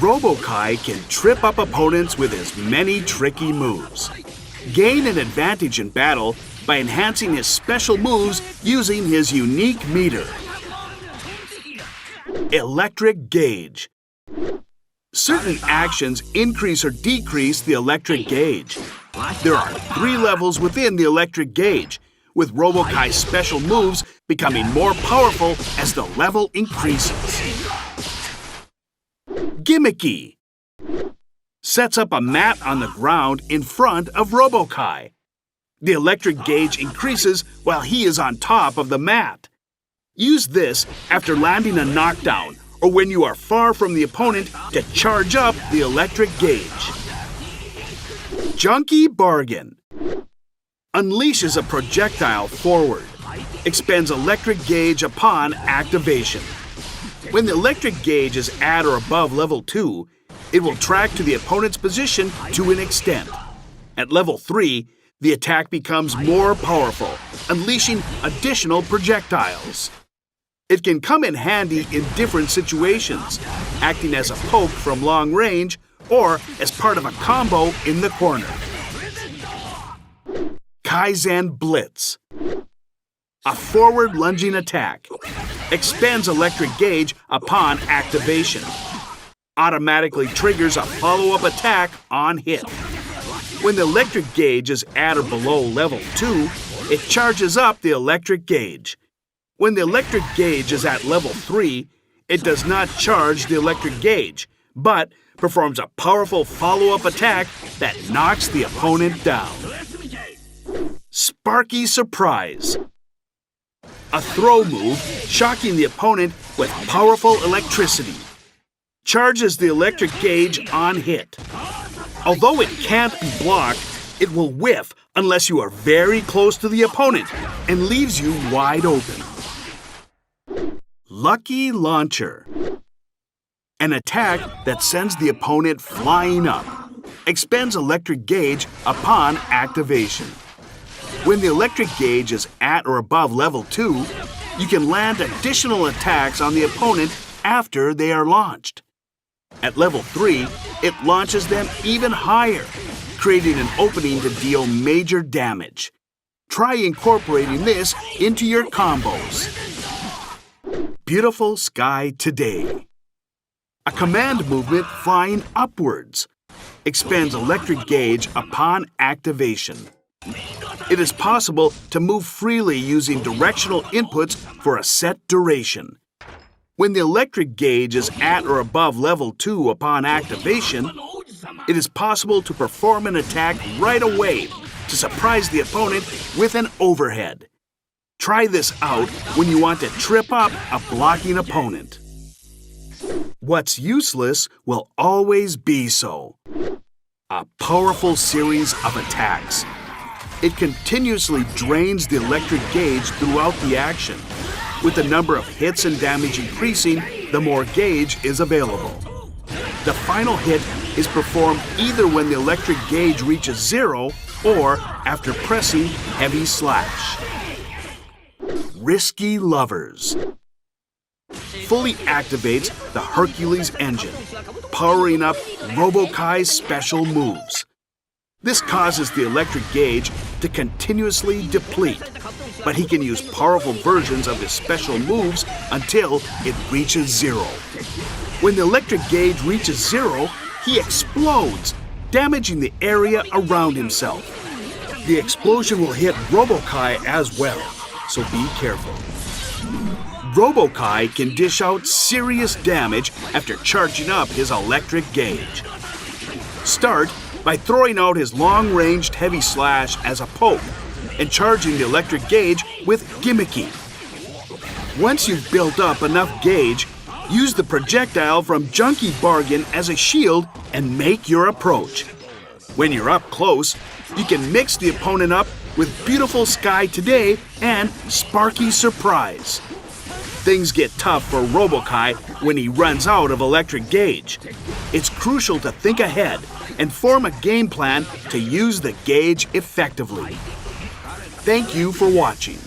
Robo-Ky can trip up opponents with his many tricky moves. Gain an advantage in battle by enhancing his special moves using his unique meter. Electric gauge. Certain actions increase or decrease the electric gauge. There are 3 levels within the electric gauge, with Robo-Ky's special moves becoming more powerful as the level increases. Gimmicky. Sets up a mat on the ground in front of Robo-Ky. The electric gauge increases while he is on top of the mat. Use this after landing a knockdown or when you are far from the opponent to charge up the electric gauge. Junky Bargain. Unleashes a projectile forward. Expends electric gauge upon activation. When the electric gauge is at or above level 2, it will track to the opponent's position to an extent. At level 3, the attack becomes more powerful, unleashing additional projectiles. It can come in handy in different situations, acting as a poke from long range or as part of a combo in the corner. Kaizen Blitz. A forward lunging attack. Expends electric gauge upon activation. Automatically triggers a follow-up attack on hit. When the electric gauge is at or below level 2, it charges up the electric gauge. When the electric gauge is at level 3, it does not charge the electric gauge, but performs a powerful follow-up attack that knocks the opponent down. Sparky Surprise. A throw move shocking the opponent with powerful electricity. Charges the electric gauge on hit. Although it can't be blocked, it will whiff unless you are very close to the opponent and leaves you wide open. Lucky Launcher. An attack that sends the opponent flying up. Expends electric gauge upon activation. When the electric gauge is at or above level 2, you can land additional attacks on the opponent after they are launched. At level 3, it launches them even higher, creating an opening to deal major damage. Try incorporating this into your combos. Beautiful Sky Today. A command movement flying upwards. Expends electric gauge upon activation. It is possible to move freely using directional inputs for a set duration. When the electric gauge is at or above level 2 upon activation, it is possible to perform an attack right away to surprise the opponent with an overhead. Try this out when you want to trip up a blocking opponent. What's useless will always be so. A powerful series of attacks. It continuously drains the electric gauge throughout the action. With the number of hits and damage increasing, the more gauge is available. The final hit is performed either when the electric gauge reaches 0 or after pressing Heavy Slash. Risky Lovers. Fully activates the Hercules engine, powering up Robo-Ky's special moves. This causes the electric gauge to continuously deplete, but he can use powerful versions of his special moves until it reaches 0. When the electric gauge reaches 0, he explodes, damaging the area around himself. The explosion will hit Robo-Ky as well, so be careful. Robo-Ky can dish out serious damage after charging up his electric gauge. Start by throwing out his long-ranged Heavy Slash as a poke and charging the electric gauge with Gimmicky. Once you've built up enough gauge, use the projectile from Junky Bargain as a shield and make your approach. When you're up close, you can mix the opponent up with Beautiful Sky Today and Sparky Surprise. Things get tough for Robo-Ky when he runs out of electric gauge. It's crucial to think ahead and form a game plan to use the gauge effectively. Thank you for watching.